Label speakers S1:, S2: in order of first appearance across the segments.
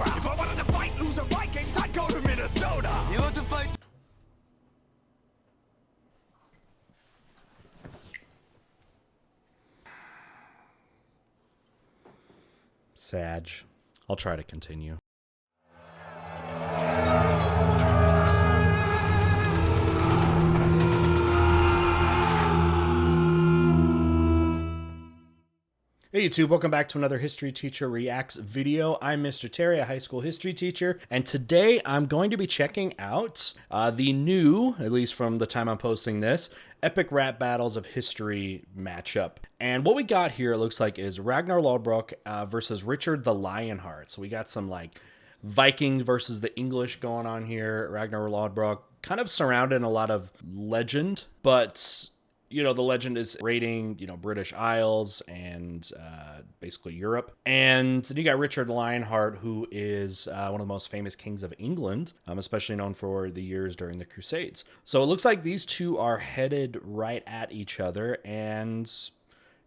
S1: about. If I wanted to fight loser Vikings, I'd go to Minnesota. You want to fight?
S2: Sag. I'll try to continue. Hey YouTube, welcome back to another History Teacher Reacts video. I'm Mr. Terry, a high school history teacher, and today I'm going to be checking out the new, at least from the time I'm posting this, Epic Rap Battles of History matchup. And what we got here, it looks like, is Ragnar Lodbrok versus Richard the Lionheart. So we got some, like, Vikings versus the English going on here. Ragnar Lodbrok kind of surrounded in a lot of legend, but you know, the legend is raiding, you know, British Isles and basically Europe. And then you got Richard Lionheart, who is one of the most famous kings of England, especially known for the years during the Crusades. So it looks like these two are headed right at each other, and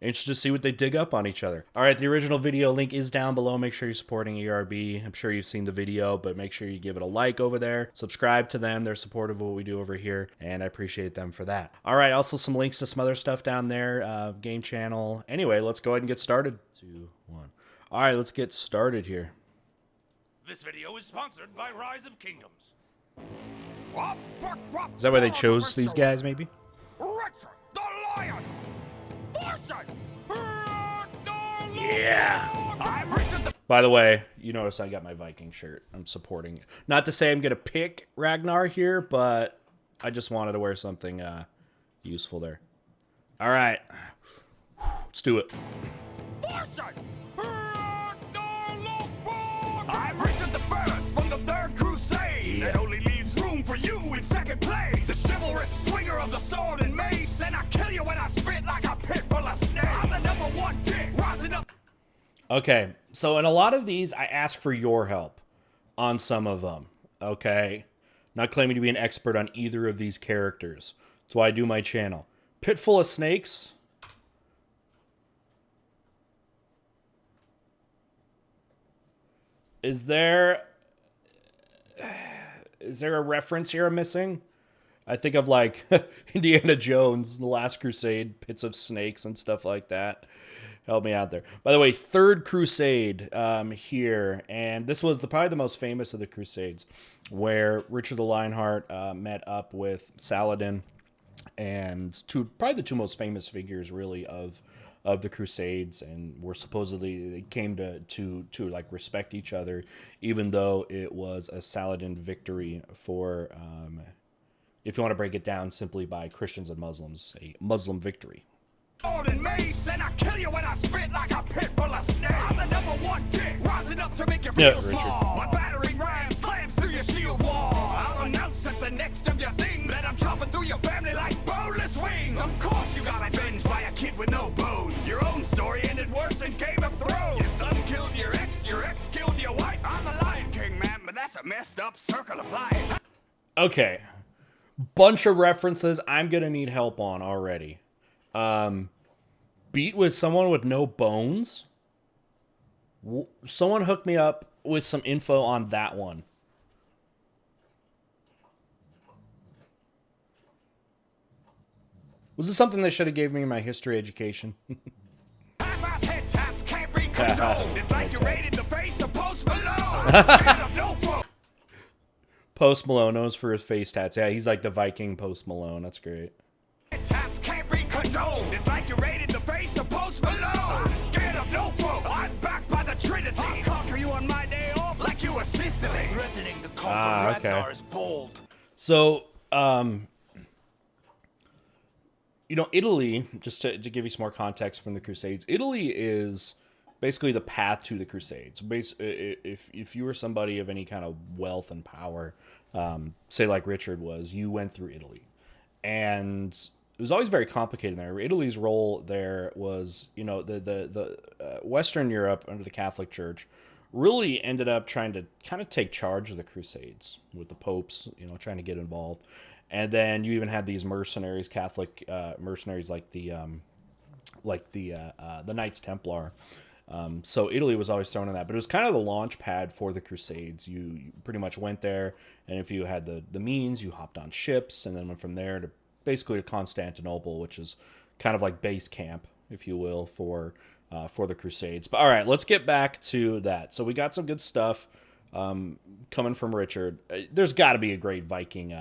S2: interested to see what they dig up on each other. All right, the original video link is down below. Make sure you're supporting ERB. I'm sure you've seen the video, but make sure you give it a like over there. Subscribe to them. They're supportive of what we do over here, and I appreciate them for that. All right, also some links to some other stuff down there, game channel. Anyway, let's go ahead and get started. 2, 1. All right, let's get started here.
S1: This video is sponsored by Rise of Kingdoms.
S2: Is that why they chose these guys, maybe?
S1: Richard the Lion!
S2: Yeah.
S1: I'm Richard the...
S2: By the way, you notice I got my Viking shirt. I'm supporting it. Not to say I'm going to pick Ragnar here, but I just wanted to wear something useful there. All right. Let's do it.
S1: I'm Richard the First from the Third Crusade.
S2: Yeah.
S1: That only leaves room for you in second place. The chivalrous swinger of the sword and mace, and I kill you when I spit like a pit full of snakes. I'm the #1 dick rising up. Okay,
S2: so in a lot of these, I ask for your help on some of them, okay? Not claiming to be an expert on either of these characters. That's why I do my channel. Pit full of snakes. Is there a reference here I'm missing? I think of, like, Indiana Jones, The Last Crusade, pits of snakes and stuff like that. Help me out there. By the way, Third Crusade here, and this was probably the most famous of the Crusades, where Richard the Lionheart met up with Saladin, and probably the two most famous figures, really, of the Crusades, and were supposedly, they came to like respect each other, even though it was a Saladin victory for, if you want to break it down simply by Christians and Muslims, a Muslim victory.
S1: And mace, and I kill you when I spit like a pit full of snakes. I'm the #1 dick rising up to make you feel small. My battering ram slams through your shield wall. I'll announce at the next of your things that I'm chopping through your family like boneless wings. Of course you got avenged by a kid with no bones. Your own story ended worse than Game of Thrones. Your son killed your ex killed your wife. I'm the Lion King, man, but that's a messed up circle of life.
S2: Okay. Bunch of references I'm gonna need help on already. Beat with someone with no bones. Someone hook me up with some info on that one. Was this something they should have gave me in my history education?
S1: Head taps can't be condoned. It's like you raided the face of Post Malone.
S2: Post Malone knows for his face tats. Yeah, he's like the Viking Post Malone. That's great.
S1: Taps can't be condoned. It's like you raided the face of Post Malone. I'm scared of no foe. I'm backed by the Trinity. I'll conquer you on my day off like you were Sicily. Threatening the conqueror Ragnar is bold.
S2: So, you know, Italy, just to give you some more context from the Crusades, Italy is basically the path to the Crusades. If you were somebody of any kind of wealth and power, say like Richard was, you went through Italy. And it was always very complicated there. Italy's role there was, you know, the Western Europe under the Catholic Church really ended up trying to kind of take charge of the Crusades with the popes, you know, trying to get involved. And then you even had these mercenaries, Catholic mercenaries like the Knights Templar, So Italy was always thrown in that, but it was kind of the launch pad for the Crusades. You pretty much went there, and if you had the means, you hopped on ships, and then went from there to basically to Constantinople, which is kind of like base camp, if you will, for the Crusades. But all right, let's get back to that. So we got some good stuff coming from Richard. There's got to be a great Viking,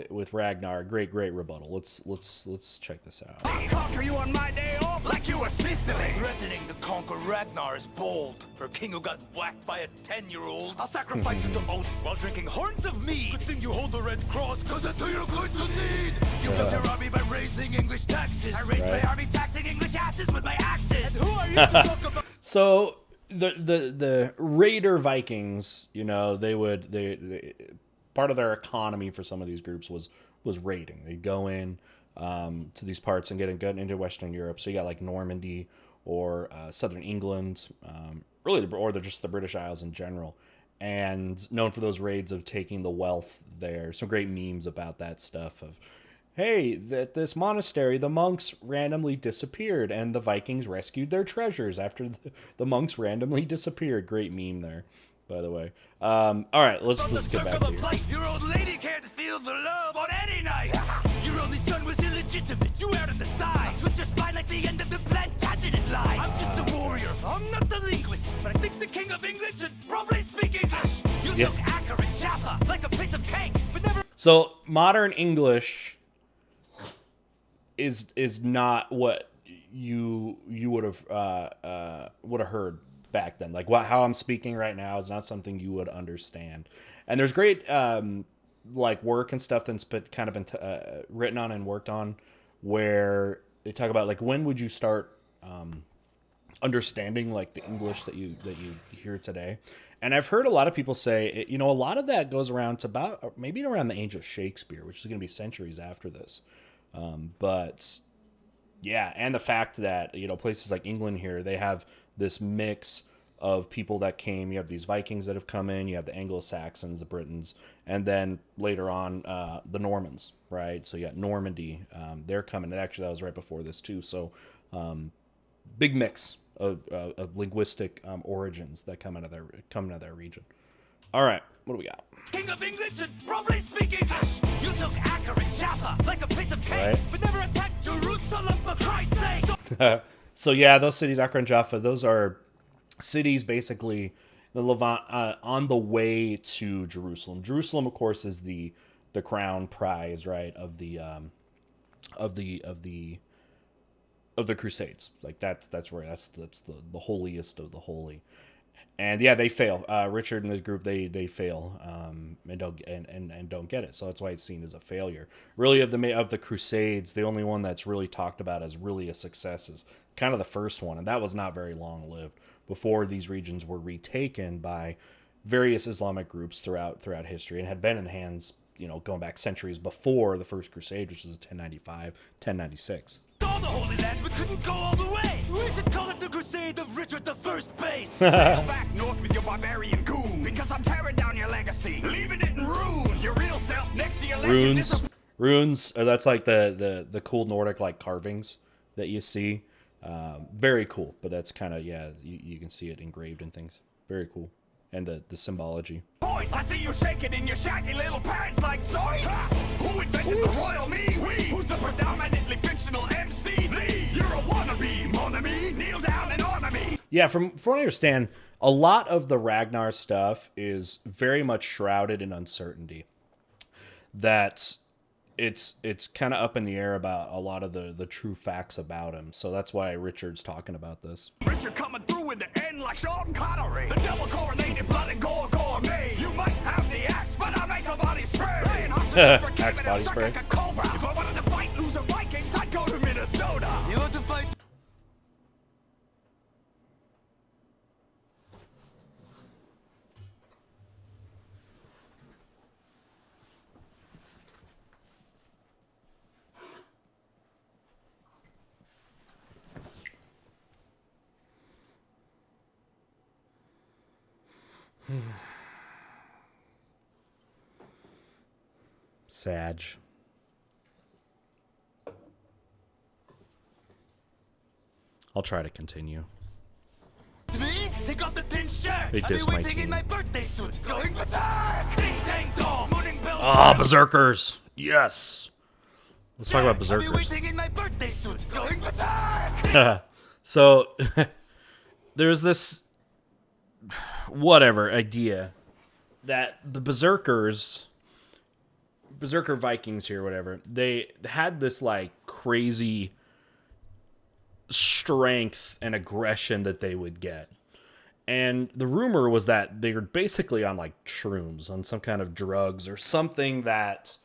S2: with Ragnar, great rebuttal. Let's check this out.
S1: I'll conquer you on my day off like you were Sicily.
S3: Threatening to conquer Ragnar is bold. For a king who got whacked by a 10-year-old.
S1: I'll sacrifice you to Odin
S3: While drinking horns of mead.
S1: Good thing you hold the red cross, cause that's who you're going to need.
S3: You built your army by raising English taxes.
S1: I raised my army taxing English asses with my axes. And who are you to talk about?
S2: So the Raider Vikings, they part of their economy for some of these groups was raiding. They'd go in to these parts and get into Western Europe. So you got like Normandy or southern England, or just the British Isles in general, and known for those raids of taking the wealth there. Some great memes about that stuff of, hey, that this monastery, the monks randomly disappeared, and the Vikings rescued their treasures after the monks randomly disappeared. Great meme there, by the way. All right, let's get back to you.
S3: Your old lady can't feel the love on any night. Your only son was illegitimate. You out on the side. It was just fine like the end of the Plantagenet line. I'm just a warrior. I'm not the linguist, but I think the king of England should probably speak English. You took Acre and Jaffa like a piece of cake, but never.
S2: So modern English is not what you would have heard back then. Like how I'm speaking right now is not something you would understand. And there's great work and stuff that's kind of been written on and worked on, where they talk about like when would you start understanding like the English that you hear today. And I've heard a lot of people say, a lot of that goes around to about maybe around the age of Shakespeare, which is going to be centuries after this. But yeah, and the fact that, places like England here, they have this mix of people that came. You have these Vikings that have come in, you have the Anglo-Saxons, the Britons, and then later on, the Normans, right? So you got Normandy, they're coming. Actually, that was right before this too. So, big mix of linguistic origins that come out of their region. All right, what do we got?
S3: King of England should probably speak English. You took Acre and Jaffa like a piece of cake,
S2: Right.
S3: but never attacked Jerusalem for Christ's sake.
S2: So yeah, those cities, Acre and Jaffa, those are cities basically the Levant on the way to Jerusalem. Jerusalem, of course, is the crown prize, right, of the Crusades. Like that's the holiest of the holy. And yeah, they fail. Richard and the group, they fail and don't get it. So that's why it's seen as a failure. Really, of the Crusades, the only one that's really talked about as really a success is kind of the first one, and that was not very long lived before these regions were retaken by various Islamic groups throughout history, and had been in hands, going back centuries before the First Crusade, which is 1095, 1096.
S3: All the Holy Land, but couldn't go all the way. We should call it the Crusade of Richard the First Base.
S1: Sail back north with your barbarian goon, because I'm tearing down your legacy, leaving it in ruins. Your real self next to your legend.
S2: Runes. That's like the cool Nordic like carvings that you see. Very cool, but that's kind of you can see it engraved in things. Very cool, and the symbology.
S1: Points. I see you shaking in your shaggy little pants like zoinks. Who invented the royal me? We. Who's the predominantly fictional MC? Thee. You're a wannabe, mon ami. Kneel down and honor me.
S2: Yeah, from what I understand, a lot of the Ragnar stuff is very much shrouded in uncertainty. That it's kind of up in the air about a lot of the true facts about him. So that's why Richard's talking about this.
S1: Richard coming through in the end like Sean Connery. The double coronated blood and gore gourmet. You might have the axe, but I make a body spray.
S2: Axe body spray.
S1: Like a cobra. If I wanted to fight loser Vikings, I'd go to Minnesota.
S3: You want to fight?
S2: Sag. I'll try to continue.
S3: Take off the tin shirt.
S2: They
S3: I'll be
S2: diss my
S3: waiting
S2: team.
S3: in my birthday suit, going berserk. Ding dang dong, morning bells.
S2: Ah, Berserkers. Yes. Let's talk about
S3: I'll
S2: Berserkers.
S3: be waiting in my birthday suit, going berserk.
S2: So there's this whatever idea that the Berserker Vikings here, whatever, they had this like crazy strength and aggression that they would get. And the rumor was that they were basically on like shrooms, on some kind of drugs or something that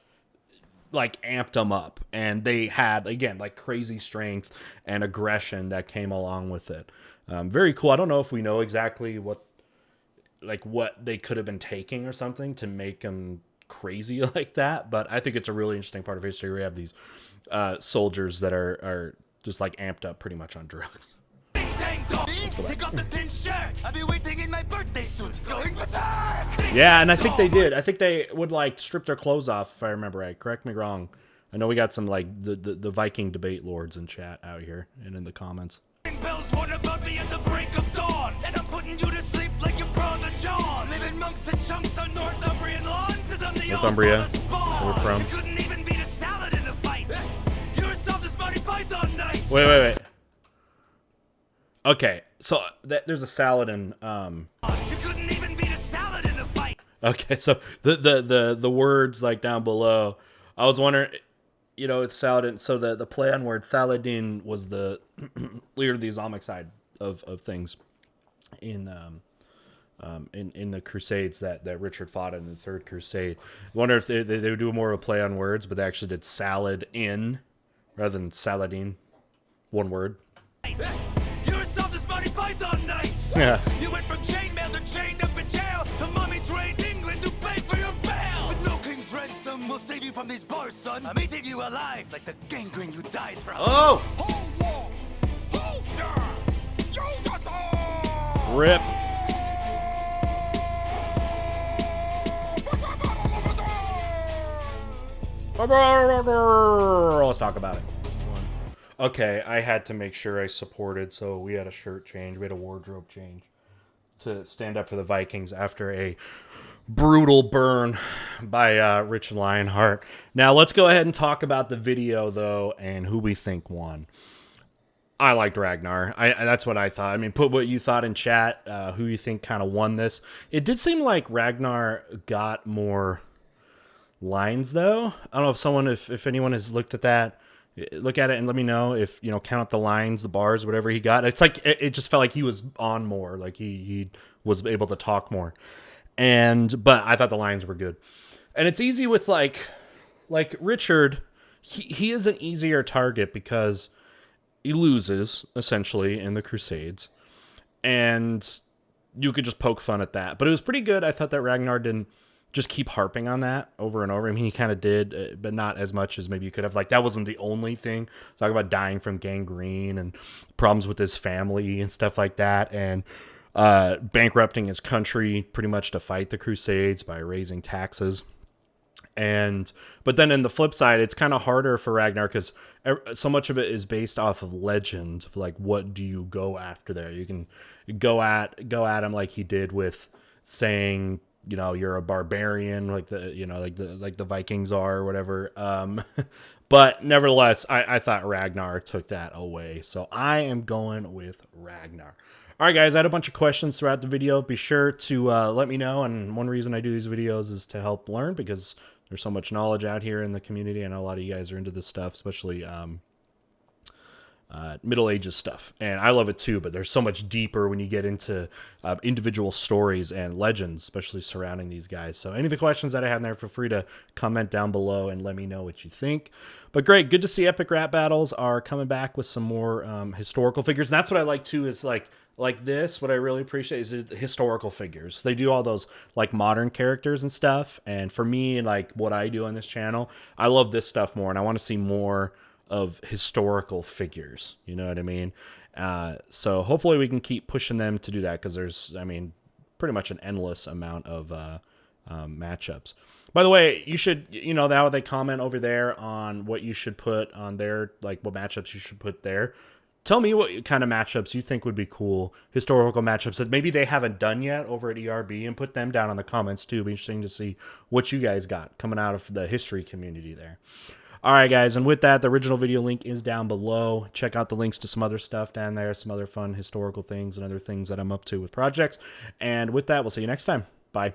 S2: like amped them up. And they had, again, like crazy strength and aggression that came along with it. Very cool. I don't know if we know exactly what they could have been taking or something to make them crazy like that. But I think it's a really interesting part of history where we have these soldiers that are just like amped up pretty much on drugs.
S3: Take off the tin shirt. I'll be waiting in my birthday suit, going berserk.
S2: Yeah, and I think they did. I think they would like strip their clothes off, if I remember right. Correct me wrong. I know we got some like the Viking debate lords in chat out here and in the comments.
S3: Bells warn about me at the break of dawn, and I'm putting you to sleep like your brother John. Living monks and chunks on Northumbrian lawns, as I'm the
S2: Northumbria,
S3: spawn.
S2: where we're from.
S3: You couldn't even beat a salad in a fight. You're a soft Monty Python night.
S2: Wait. Okay, so there's a salad in
S3: You couldn't even beat a salad in a fight.
S2: Okay, so the words like down below, I was wondering, you know, it's Saladin. So the play on word, Saladin was the leader of the Islamic side of things in the Crusades that Richard fought in the Third Crusade. I wonder if they would do more of a play on words, but they actually did salad in rather than Saladin, one word.
S3: You're a soft Monty Python nights.
S2: Yeah.
S3: You went from chainmail to chained up in jail to mommy trained England to pay for your bail. But no king's ransom will save you from these bars, son. I'm eating you alive like the gangrene you died from.
S2: Oh, rip. Let's talk about it. Okay, I had to make sure I supported, so we had a shirt change, we had a wardrobe change to stand up for the Vikings after a brutal burn by Rich and Lionheart. Now, let's go ahead and talk about the video, though, and who we think won. I liked Ragnar. That's what I thought. I mean, put what you thought in chat, who you think kind of won this. It did seem like Ragnar got more lines, though. I don't know if anyone has looked at that. Look at it and let me know if, you know, count the lines, the bars, whatever he got. It's like, it just felt like he was on more, like he was able to talk more. But I thought the lines were good. And it's easy with like Richard, he is an easier target because he loses essentially in the Crusades. And you could just poke fun at that. But it was pretty good. I thought that Ragnar didn't just keep harping on that over and over. I mean, he kind of did, but not as much as maybe you could have. Like, that wasn't the only thing. Talk about dying from gangrene and problems with his family and stuff like that. And bankrupting his country pretty much to fight the Crusades by raising taxes. But then in the flip side, it's kind of harder for Ragnar because so much of it is based off of legend. Like, what do you go after there? You can go at him like he did with saying, you know, you're a barbarian, like the Vikings are or whatever. But nevertheless, I thought Ragnar took that away. So I am going with Ragnar. All right, guys, I had a bunch of questions throughout the video. Be sure to let me know. And one reason I do these videos is to help learn because there's so much knowledge out here in the community. I know a lot of you guys are into this stuff, especially Middle Ages stuff, and I love it too, but there's so much deeper when you get into individual stories and legends, especially surrounding these guys. So any of the questions that I had in there, feel free to comment down below and let me know what you think. But great, good to see Epic Rap Battles are coming back with some more historical figures. And that's what I like too, is like this, what I really appreciate is the historical figures. They do all those like modern characters and stuff, and for me, like what I do on this channel, I love this stuff more, and I want to see more of historical figures, you know what I mean? So hopefully we can keep pushing them to do that, because there's, I mean, pretty much an endless amount of matchups. By the way, you should, you know, how they comment over there on what you should put on there, like what matchups you should put there. tell me what kind of matchups you think would be cool, historical matchups that maybe they haven't done yet over at ERB, and put them down in the comments too. It'll be interesting to see what you guys got coming out of the history community there. All right, guys, and with that, the original video link is down below. Check out the links to some other stuff down there, some other fun historical things and other things that I'm up to with projects. And with that, we'll see you next time. Bye.